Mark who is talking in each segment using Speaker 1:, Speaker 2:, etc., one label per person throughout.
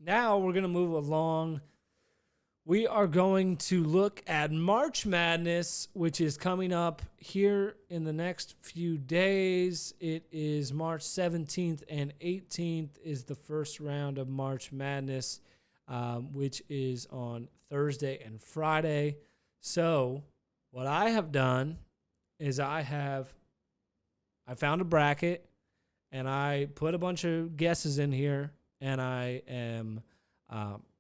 Speaker 1: now we're going to move along. We are going to look at March Madness, which is coming up here in the next few days. It is March 17th and 18th is the first round of March Madness, which is on Thursday and Friday. So what I have done is I found a bracket, and I put a bunch of guesses in here, and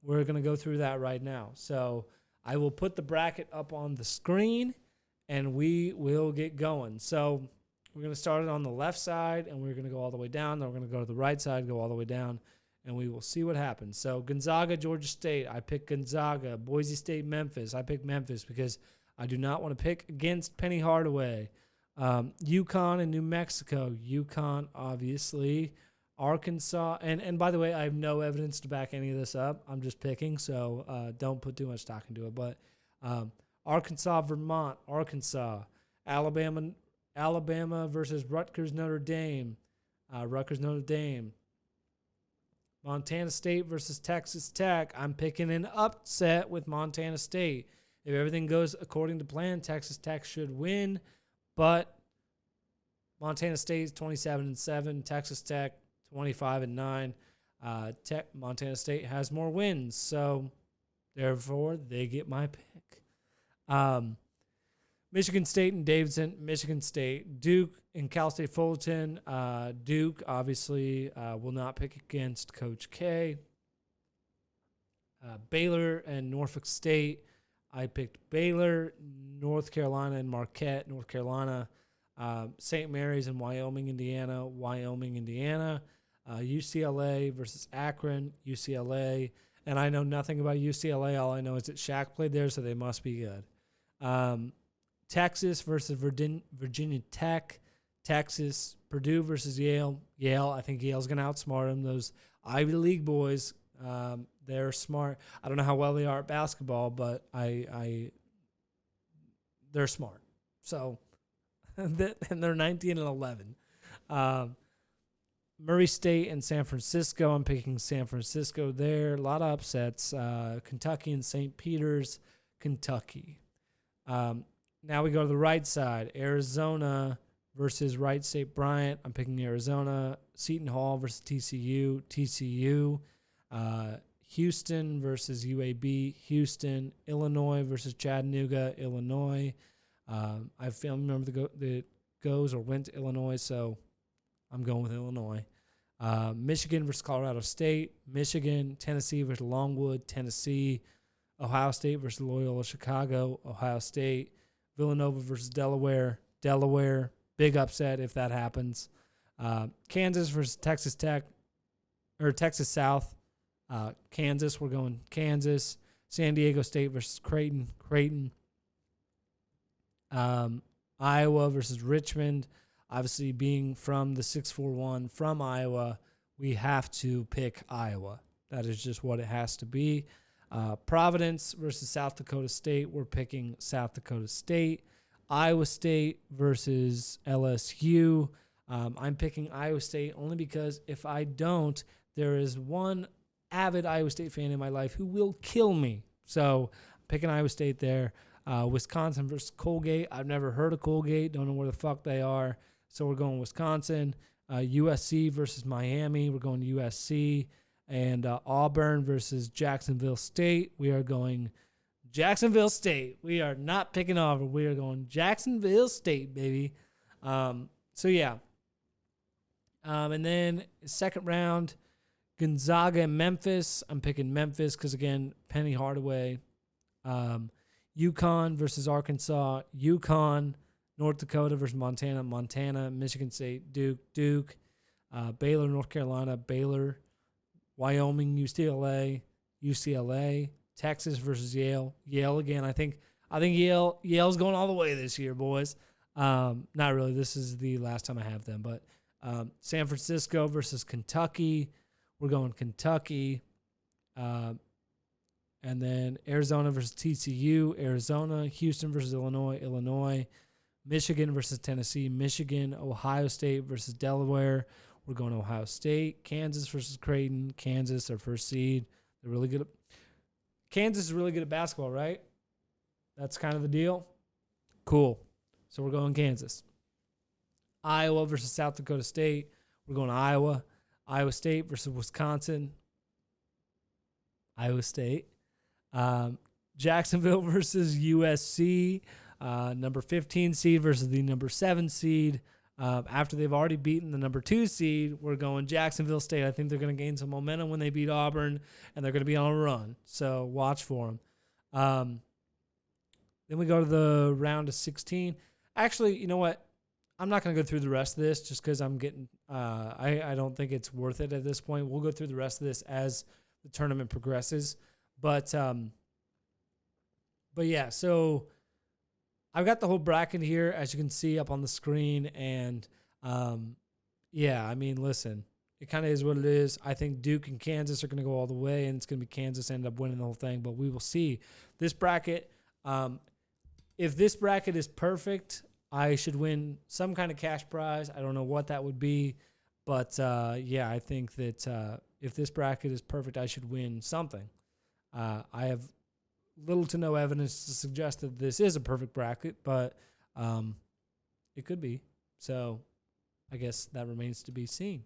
Speaker 1: we're going to go through that right now. So I will put the bracket up on the screen, and we will get going. So we're going to start it on the left side, and we're going to go all the way down. Then we're going to go to the right side, go all the way down, and we will see what happens. So Gonzaga, Georgia State. I picked Gonzaga. Boise State, Memphis. I picked Memphis because I do not want to pick against Penny Hardaway. UConn and New Mexico. UConn, obviously. Arkansas, and by the way, I have no evidence to back any of this up. I'm just picking, so don't put too much stock into it. But Arkansas, Vermont, Arkansas, Alabama versus Rutgers, Notre Dame, Rutgers, Notre Dame, Montana State versus Texas Tech. I'm picking an upset with Montana State. If everything goes according to plan, Texas Tech should win, but Montana State is 27-7, Texas Tech 25-9. Montana State has more wins, so therefore they get my pick. Michigan State and Davidson, Michigan State, Duke and Cal State Fullerton. Duke obviously will not pick against Coach K. Baylor and Norfolk State. I picked Baylor, North Carolina, and Marquette, North Carolina. St. Mary's and Wyoming, Indiana. UCLA versus Akron, UCLA. And I know nothing about UCLA. All I know is that Shaq played there, so they must be good. Texas versus Virginia Tech. Texas. Purdue versus Yale. I think Yale's going to outsmart them. Those Ivy League boys, they're smart. I don't know how well they are at basketball, but they're smart. So, and they're 19-11. Murray State and San Francisco. I'm picking San Francisco there. A lot of upsets. Kentucky and St. Peter's, Kentucky. Now we go to the right side. Arizona versus Wright State Bryant. I'm picking Arizona. Seton Hall versus TCU. Houston versus UAB, Houston. Illinois versus Chattanooga, Illinois. I have a family member that goes or went to Illinois, so I'm going with Illinois. Michigan versus Colorado State, Michigan. Tennessee versus Longwood, Tennessee. Ohio State versus Loyola Chicago, Ohio State. Villanova versus Delaware, Delaware. Big upset if that happens. Kansas versus Texas Tech, or Texas South. Kansas, we're going Kansas. San Diego State versus Creighton, Creighton. Iowa versus Richmond. Obviously, being from the 641 from Iowa, we have to pick Iowa. That is just what it has to be. Providence versus South Dakota State. We're picking South Dakota State. Iowa State versus LSU. I'm picking Iowa State only because if I don't, there is one avid Iowa State fan in my life who will kill me. So I'm picking Iowa State there. Wisconsin versus Colgate. I've never heard of Colgate. Don't know where the fuck they are. So we're going Wisconsin. USC versus Miami. We're going USC. And Auburn versus Jacksonville State. We are going Jacksonville State. We are not picking Auburn. We are going Jacksonville State, baby. So, yeah. And then second round, Gonzaga and Memphis. I'm picking Memphis because, again, Penny Hardaway. UConn versus Arkansas. UConn. North Dakota versus Montana. Montana. Michigan State. Duke. Baylor, North Carolina. Baylor. Wyoming, UCLA. Texas versus Yale. Yale again. I think Yale's going all the way this year, boys. Not really. This is the last time I have them. But San Francisco versus Kentucky. We're going Kentucky. And then Arizona versus TCU. Arizona. Houston versus Illinois. Michigan versus Tennessee. Michigan. Ohio State versus Delaware. We're going to Ohio State. Kansas versus Creighton. Kansas, our first seed. They're really good. Kansas is really good at basketball, right? That's kind of the deal. Cool. So we're going Kansas. Iowa versus South Dakota State. We're going to Iowa. Iowa State versus Wisconsin. Iowa State. Jacksonville versus USC. Number 15 seed versus the number 7 seed. After they've already beaten the number 2 seed, we're going Jacksonville State. I think they're going to gain some momentum when they beat Auburn, and they're going to be on a run. So watch for them. Then we go to the round of 16. Actually, you know what? I'm not going to go through the rest of this just because I'm getting I don't think it's worth it at this point. We'll go through the rest of this as the tournament progresses. But yeah, so I've got the whole bracket here, as you can see up on the screen. And, yeah, I mean, listen, it kind of is what it is. I think Duke and Kansas are going to go all the way, and it's going to be Kansas end up winning the whole thing. But we will see. This bracket, if this bracket is perfect, I should win some kind of cash prize. I don't know what that would be. But, yeah, I think that if this bracket is perfect, I should win something. I have little to no evidence to suggest that this is a perfect bracket, but it could be. So I guess that remains to be seen.